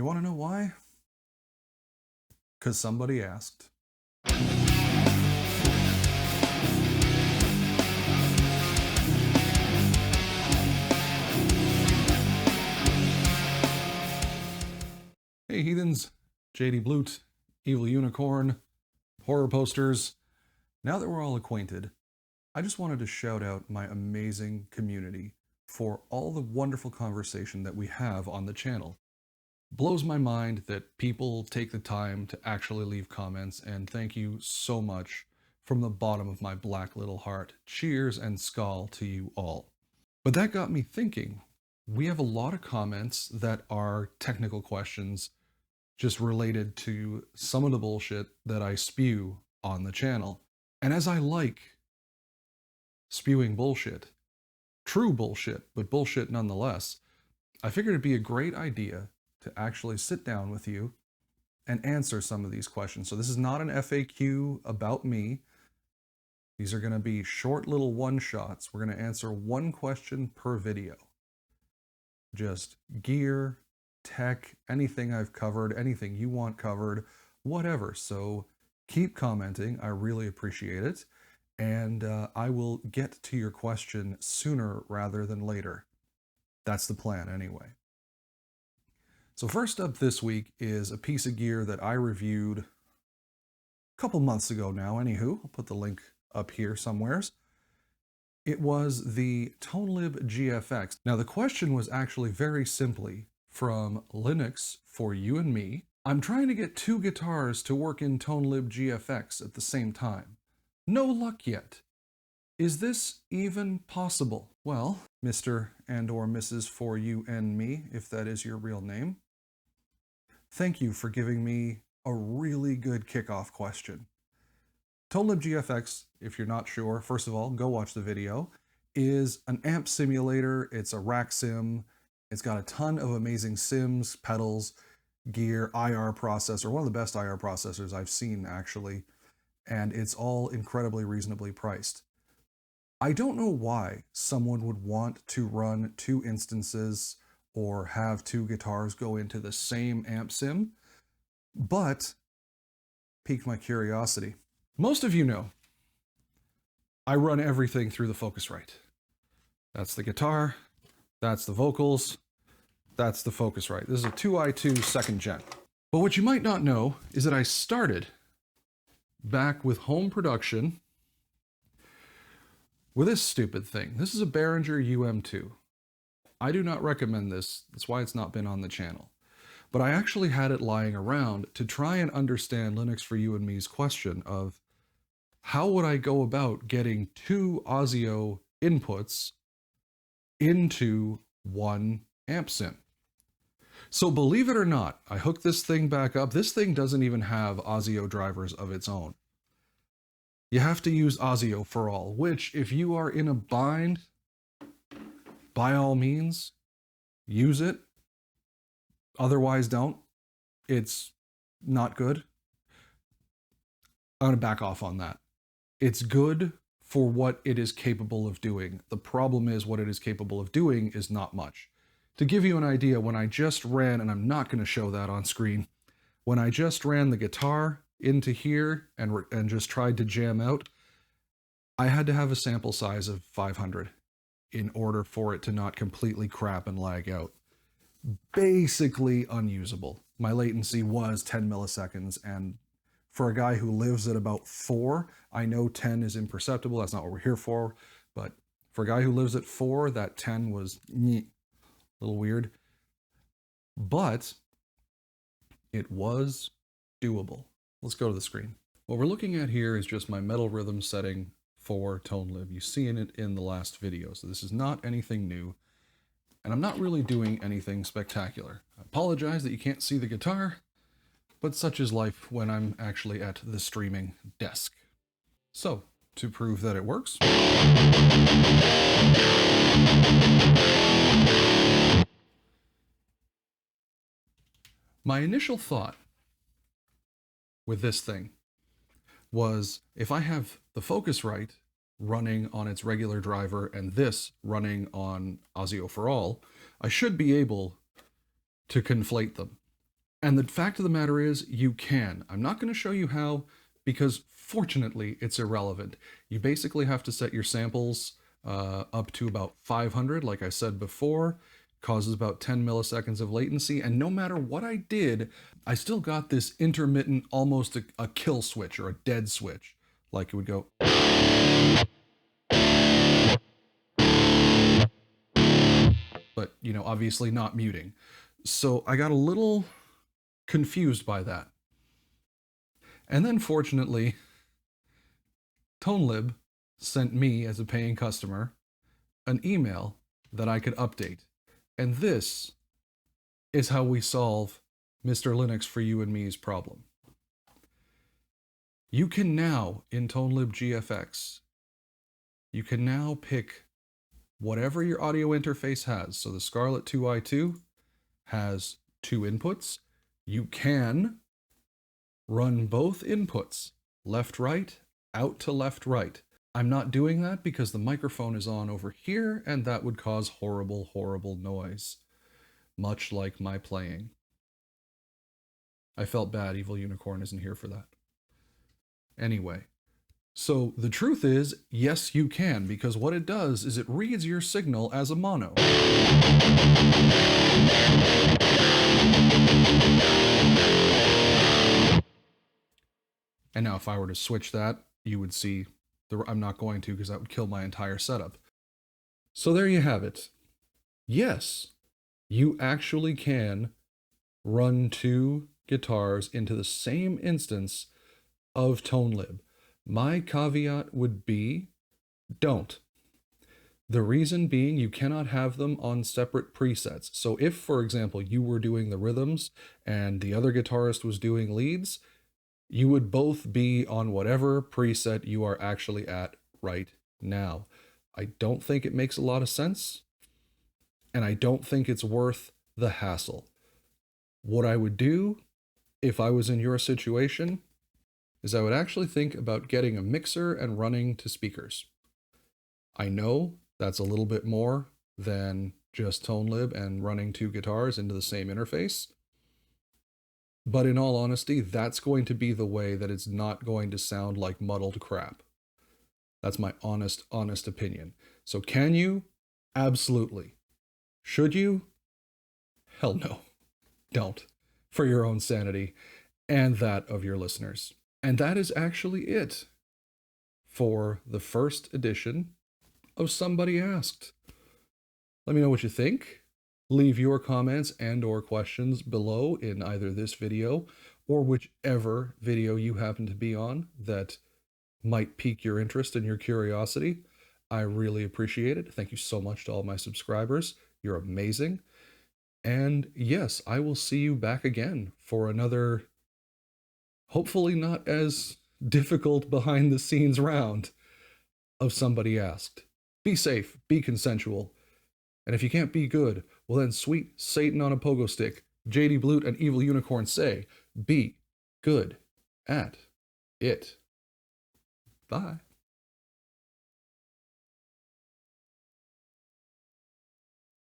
You want to know why? Because somebody asked. Hey heathens, jdBlut, EvilUnicorn, horror posters. Now that we're all acquainted, I just wanted to shout out my amazing community for all the wonderful conversation that we have on the channel. Blows my mind that people take the time to actually leave comments, and thank you so much from the bottom of my black little heart. Cheers and skull to you all. But that got me thinking, we have a lot of comments that are technical questions just related to some of the bullshit that I spew on the channel. And as I like spewing bullshit, true bullshit, but bullshit nonetheless, I figured it'd be a great idea to actually sit down with you and answer some of these questions. So this is not an FAQ about me. These are going to be short little one-shots. We're going to answer one question per video. Just gear, tech, anything I've covered, anything you want covered, whatever. So keep commenting. I really appreciate it. And I will get to your question sooner rather than later. That's the plan anyway. So first up this week is a piece of gear that I reviewed a couple months ago now, anywho. I'll put the link up here somewheres. It was the ToneLib GFX. Now the question was actually very simply from Linux for you and me. I'm trying to get two guitars to work in ToneLib GFX at the same time. No luck yet. Is this even possible? Well, Mr. and/or Mrs. for you and me, if that is your real name, thank you for giving me a really good kickoff question. ToneLib GFX, if you're not sure, first of all, go watch the video, is an amp simulator. It's a rack sim. It's got a ton of amazing sims, pedals, gear, IR processor, one of the best IR processors I've seen actually, and it's all incredibly reasonably priced. I don't know why someone would want to run two instances or have two guitars go into the same amp sim, but piqued my curiosity. Most of you know I run everything through the Focusrite. That's the guitar, that's the vocals, that's the Focusrite. This is a 2i2 2nd gen. But what you might not know is that I started back with home production with this stupid thing. This is a Behringer UM2. I do not recommend this. That's why it's not been on the channel. But I actually had it lying around to try and understand Linux for you and me's question of how would I go about getting two Audio inputs into one amp sim. So believe it or not, I hooked this thing back up. This thing doesn't even have Audio drivers of its own. You have to use Audio for all, which if you are in a bind, by all means, use it. Otherwise, don't. It's not good. I'm going to back off on that. It's good for what it is capable of doing. The problem is what it is capable of doing is not much. To give you an idea, when I just ran, and I'm not going to show that on screen, when I just ran the guitar into here and just tried to jam out, I had to have a sample size of 500 in order for it to not completely crap and lag out. Basically unusable. My latency was 10 milliseconds, and for a guy who lives at about 4, I know 10 is imperceptible. That's not what we're here for, but for a guy who lives at 4, that 10 was a little weird. But it was doable. Let's go to the screen. What we're looking at here is just my metal rhythm setting for ToneLib. You've seen it in the last video, so this is not anything new. And I'm not really doing anything spectacular. I apologize that you can't see the guitar, but such is life when I'm actually at the streaming desk. So, to prove that it works, my initial thought with this thing was if I have the Focusrite running on its regular driver and this running on Audio for All, I should be able to conflate them. And the fact of the matter is, you can. I'm not going to show you how, because fortunately, it's irrelevant. You basically have to set your samples up to about 500, like I said before. Causes about 10 milliseconds of latency, and no matter what I did, I still got this intermittent, almost a kill switch or a dead switch. Like it would go. But, you know, obviously not muting. So I got a little confused by that. And then fortunately, ToneLib sent me, as a paying customer, an email that I could update. And this is how we solve Mr. Linux for you and me's problem. You can now, in ToneLib GFX, you can now pick whatever your audio interface has. So the Scarlett 2i2 has 2 inputs. You can run both inputs, left-right, out to left-right. I'm not doing that because the microphone is on over here, and that would cause horrible, horrible noise, much like my playing. I felt bad EvilUnicorn isn't here for that. Anyway, so the truth is, yes, you can, because what it does is it reads your signal as a mono. And now if I were to switch that, you would see, I'm not going to because that would kill my entire setup. So there you have it. Yes, you actually can run 2 guitars into the same instance of ToneLib. My caveat would be, don't. The reason being, you cannot have them on separate presets. So if, for example, you were doing the rhythms and the other guitarist was doing leads, you would both be on whatever preset you are actually at right now. I don't think it makes a lot of sense, and I don't think it's worth the hassle. What I would do, if I was in your situation, is I would actually think about getting a mixer and running to speakers. I know that's a little bit more than just ToneLib and running 2 guitars into the same interface. But in all honesty, that's going to be the way that it's not going to sound like muddled crap. That's my honest opinion. So can you? Absolutely. Should you? Hell no. Don't. For your own sanity and that of your listeners. And that is actually it for the first edition of Somebody Asked. Let me know what you think. Leave your comments and or questions below in either this video or whichever video you happen to be on that might pique your interest and your curiosity. I really appreciate it. Thank you so much to all my subscribers. You're amazing. And yes, I will see you back again for another, hopefully not as difficult behind the scenes round of Somebody Asked. Be safe, be consensual. And if you can't be good, well then sweet Satan on a pogo stick, jdBlut and EvilUnicorn say, be good at it. Bye.